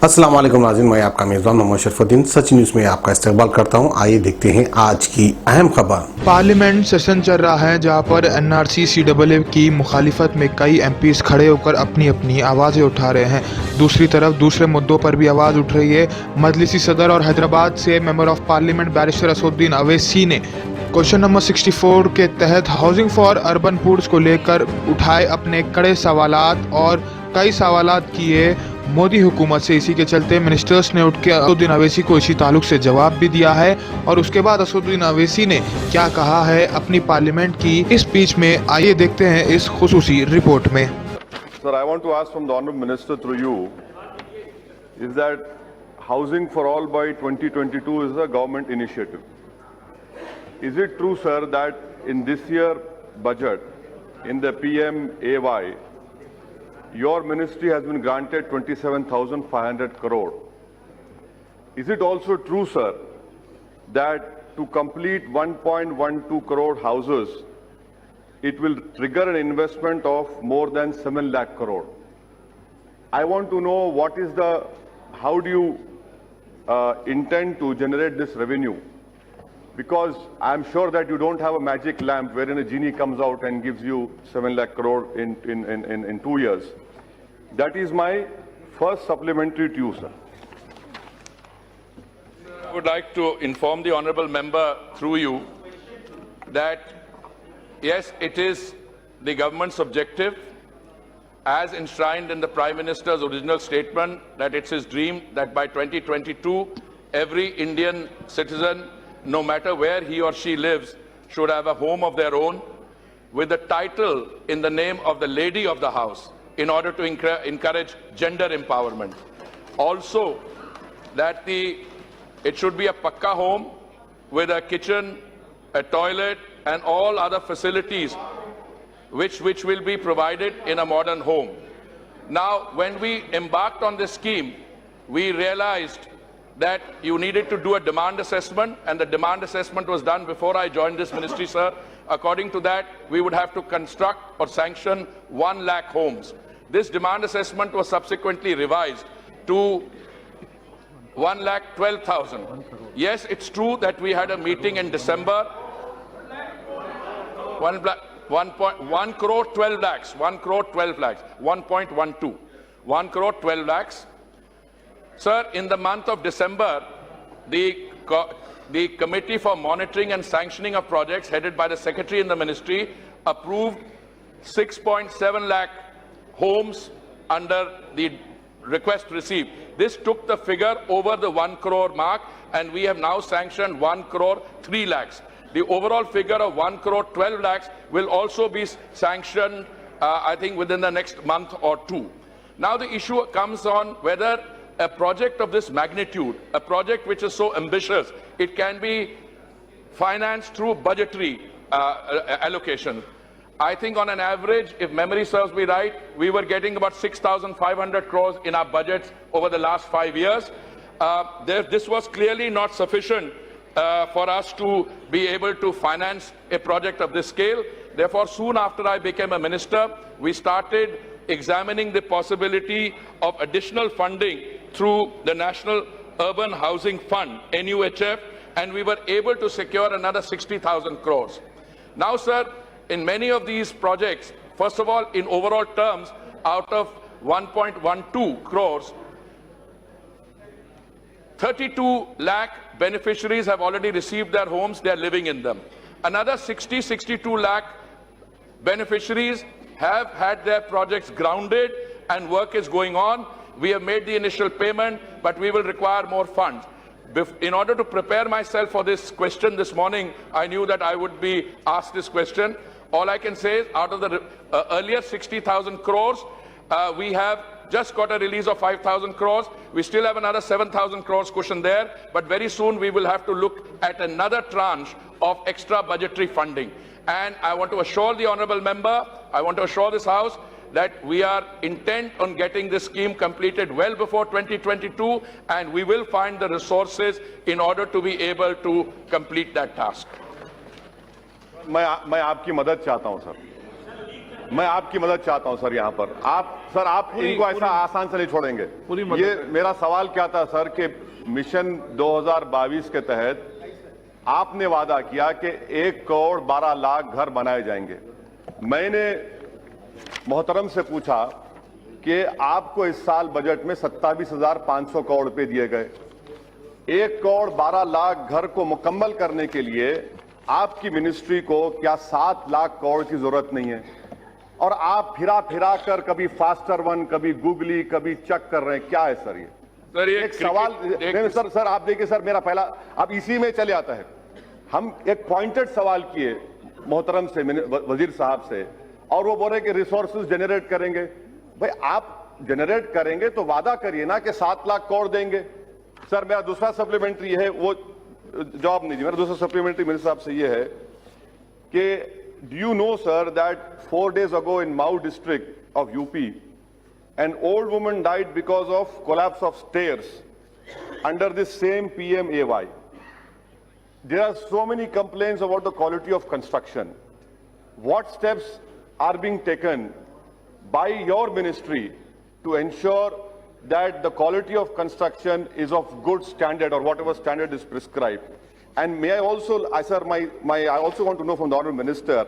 अस्सलाम वालेकुम नाज़रीन, मैं आपका मेज़बान मोहम्मद शरफुद्दीन सच न्यूज़ में आपका इस्तकबाल करता हूं। आइए देखते हैं आज की अहम खबर। पार्लियामेंट सेशन चल रहा है जहां पर एनआरसी सीएए की मुखालिफत में कई एमपीज खड़े होकर अपनी अपनी आवाज़ें उठा रहे हैं। दूसरी तरफ दूसरे मुद्दों पर भी आवाज़ उठ रही है। मजलिसी सदर और हैदराबाद से member of parliament barrister Asaduddin Owaisi ने क्वेश्चन नंबर 64 के तहत हाउसिंग फॉर अर्बन पूर्स को लेकर उठाए अपने कड़े सवालात और कई सवालात किए मोदी हुकूमत से। इसी के चलते मिनिस्टर्स ने उठ के असदुद्दीन अवैसी को इसी ताल्लुक से जवाब भी दिया है और उसके बाद असदुद्दीन अवैसी ने क्या कहा है अपनी पार्लियामेंट की इस स्पीच में, आइए देखते हैं इस खुसूसी रिपोर्ट में। Sir, I want to ask from the Honourable Minister through you, is that Housing for All by 2022 is a government initiative. Is it true, sir, that in this year budget, in the PMAY, your ministry has been granted 27,500 crore? Is it also true, sir, that to complete 1.12 crore houses, it will trigger an investment of more than 7 lakh crore? I want to know how do you intend to generate this revenue? Because I'm sure that you don't have a magic lamp wherein a genie comes out and gives you 7 lakh crore in 2 years. That is my first supplementary to you, sir. I would like to inform the honourable member through you that yes, it is the government's objective, as enshrined in the Prime Minister's original statement, that it's his dream that by 2022, every Indian citizen, no matter where he or she lives, should have a home of their own with a title in the name of the lady of the house in order to encourage gender empowerment. Also, that it should be a pakka home with a kitchen, a toilet, and all other facilities which will be provided in a modern home. Now, when we embarked on this scheme, we realized that you needed to do a demand assessment, and the demand assessment was done before I joined this ministry, sir. According to that, we would have to construct or sanction 1 lakh homes. This demand assessment was subsequently revised to 1,12,000. Yes, it's true that we had a meeting in December. 1 crore 12 lakhs, 1 crore 12 lakhs, 1.12, 1 crore 12 lakhs. Sir, in the month of December, the Committee for Monitoring and Sanctioning of Projects, headed by the Secretary in the Ministry, approved 6.7 lakh homes under the request received. This took the figure over the 1 crore mark, and we have now sanctioned 1 crore 3 lakhs. The overall figure of 1 crore 12 lakhs will also be sanctioned, I think, within the next month or two. Now the issue comes on whether a project of this magnitude, a project which is so ambitious, it can be financed through budgetary allocation. I think on an average, if memory serves me right, we were getting about 6,500 crores in our budgets over the last 5 years. This was clearly not sufficient for us to be able to finance a project of this scale. Therefore, soon after I became a minister, we started examining the possibility of additional funding through the National Urban Housing Fund, NUHF, and we were able to secure another 60,000 crores. Now, sir, in many of these projects, first of all, in overall terms, out of 1.12 crores, 32 lakh beneficiaries have already received their homes, they are living in them. Another 62 lakh beneficiaries have had their projects grounded and work is going on. We have made the initial payment, but we will require more funds. In order to prepare myself for this question this morning, I knew that I would be asked this question. All I can say is, out of the earlier 60,000 crores, we have just got a release of 5,000 crores. We still have another 7,000 crores cushion there, but very soon we will have to look at another tranche of extra budgetary funding. And I want to assure the honourable member, I want to assure this House that we are intent on getting this scheme completed well before 2022, and we will find the resources in order to be able to complete that task. मैं आपकी मदद चाहता हूं, sir. मैं आपकी मदद चाहता हूं सर यहाँ पर। आप इनको ऐसा आसान से नहीं छोड़ेंगे। ये मेरा सवाल क्या था सर कि मिशन 2022 के तहत आपने वादा किया कि 1 करोड़ 12 लाख घर बनाए जाएंगे। मैंने मोहतरम से पूछा कि आपको इस साल बजट में 27,500 करोड़ रुपए दिए गए। 1 करोड़ 12 लाख घर को मुकम्मल करने के लिए आपकी मिनिस्ट्री को क्या 7 लाख करोड़ की जरूरत नहीं है? और आप फिरा कर कभी फास्टर वन, कभी गूगली, कभी चक कर रहे हैं, क्या है सर ये? सर ये एक सवाल सर आप देखिए सर, मेरा पहला अब इसी में चले आता है। हम एक पॉइंटेड सवाल किए मोहतरम से, वजीर साहब से, और वो बोल रहे कि रिसोर्सेज जनरेट करेंगे। भाई आप जनरेट करेंगे तो वादा करिए ना कि 7 लाख करोड़ देंगे। सर मेरा दूसरा सप्लीमेंट्री है, वो जवाब नहीं दी। मेरा दूसरा सप्लीमेंट्री मेरे साहब से ये है कि do you know sir that 4 days ago in Mau district of UP an old woman died because of collapse of stairs under this same PMAY. There are so many complaints about the quality of construction. What steps are being taken by your ministry to ensure that the quality of construction is of good standard or whatever standard is prescribed? And may I also, sir, I also want to know from the Honourable Minister,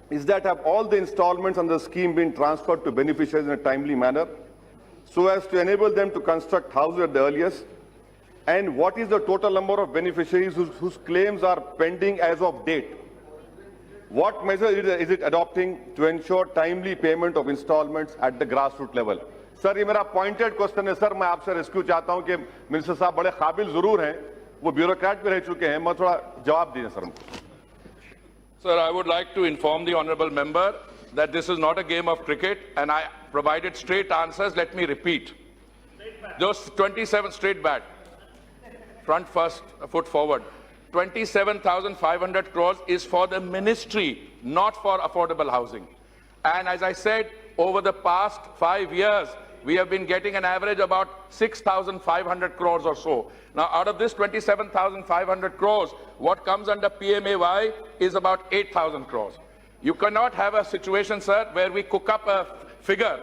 is that have all the installments on the scheme been transferred to beneficiaries in a timely manner so as to enable them to construct houses at the earliest? And what is the total number of beneficiaries whose claims are pending as of date? What measures is it adopting to ensure timely payment of installments at the grassroots level? Sir ये मेरा pointed question है sir, मैं आपसे rescue चाहता हूं कि minister साहब बड़े काबिल जरूर हैं, वो ब्यूरोक्रेट भी रह चुके हैं, मैं थोड़ा जवाब दीजिए सर हमको। Sir, I would like to inform the honourable member that this is not a game of cricket and I provided straight answers. Let me repeat. Those 27 straight bat, front first, foot forward. 27,500 crores is for the ministry, not for affordable housing. And as I said, over the past 5 years, we have been getting an average about 6,500 crores or so. Now, out of this 27,500 crores, what comes under PMAY is about 8,000 crores. You cannot have a situation, sir, where we cook up a figure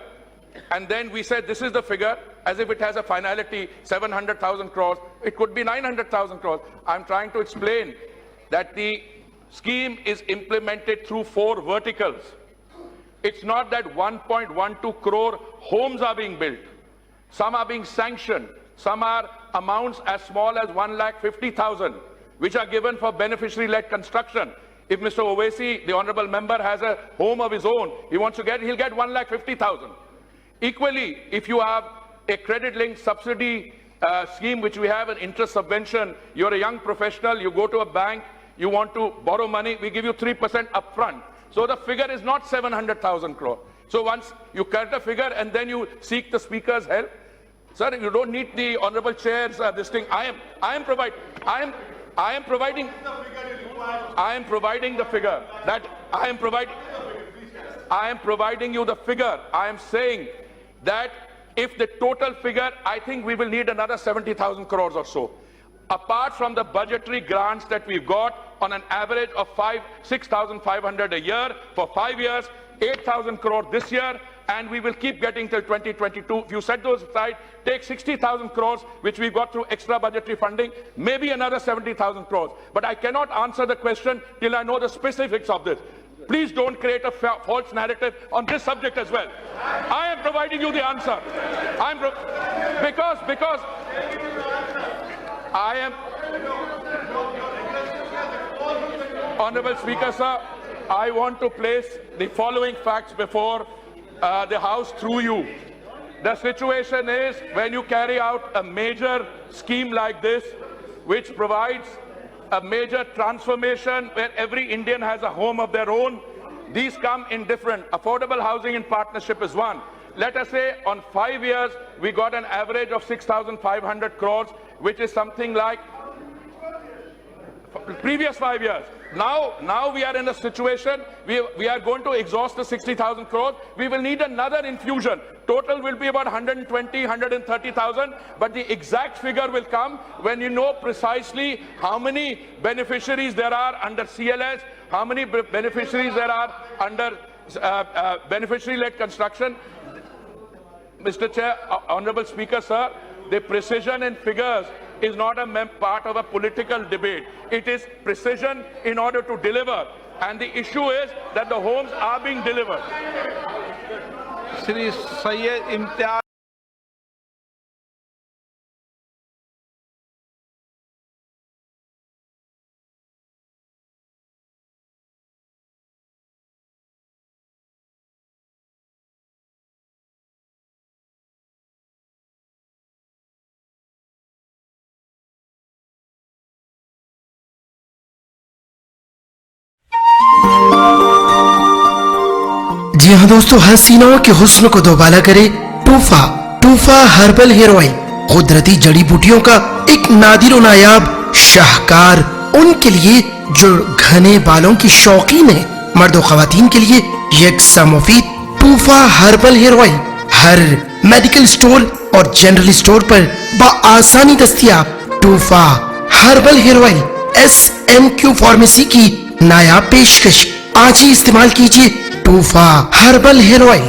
and then we say this is the figure as if it has a finality, 700,000 crores. It could be 900,000 crores. I'm trying to explain that the scheme is implemented through 4 verticals. It's not that 1.12 crore homes are being built. Some are being sanctioned. Some are amounts as small as 1,50,000, which are given for beneficiary-led construction. If Mr. Owaisi, the honourable member, has a home of his own, he wants to get, he'll get 1,50,000. Equally, if you have a credit-linked subsidy scheme, which we have an interest subvention, you're a young professional, you go to a bank, you want to borrow money, we give you 3% upfront. So the figure is not 700,000 crore. So once you cut the figure and then you seek the speaker's help, sir, you don't need the honourable chair's this thing. I am providing the figure that I am providing you the figure. I am saying that if the total figure, I think we will need another 70,000 crores or so. Apart from the budgetary grants that we've got on an average of 6,500 a year for 5 years, 8,000 crore this year, and we will keep getting till 2022. If you set those aside, take 60,000 crores, which we got through extra budgetary funding, maybe another 70,000 crores. But I cannot answer the question till I know the specifics of this. Please don't create a false narrative on this subject as well. I am providing you the answer. Because I am... Honourable Speaker, sir, I want to place the following facts before the House through you. The situation is when you carry out a major scheme like this, which provides a major transformation where every Indian has a home of their own, these come in different. Affordable housing in partnership is one. Let us say on 5 years, we got an average of 6,500 crores, which is something like previous 5 years. Now we are in a situation, we are going to exhaust the 60,000 crores. We will need another infusion. Total will be about 120, 130,000. But the exact figure will come when you know precisely how many beneficiaries there are under CLS, how many beneficiaries there are under beneficiary-led construction. Mr. Chair, Honorable Speaker, sir, the precision in figures is not a part of a political debate. It is precision in order to deliver. And the issue is that the homes are being delivered. Shri Syed Imtiaz जी हाँ दोस्तों, हसीनाओं के हुस्न को दोबाला करे टूफा। टूफा herbal hair oil कुदरती जड़ी बूटियों का एक नादिर और नायाब शाहकार, उनके लिए जो घने बालों की शौकीन है। मर्द और खवातीन के लिए यकसा मुफीद टूफा हर्बल हेयर ऑयल हर मेडिकल स्टोर और जनरल स्टोर पर बआसानी दस्तयाब। Tufa herbal hair oil SMQ pharmacy की नायाब पेशकश। आज ही इस्तेमाल कीजिए टूफा हर्बल हेयर ऑयल।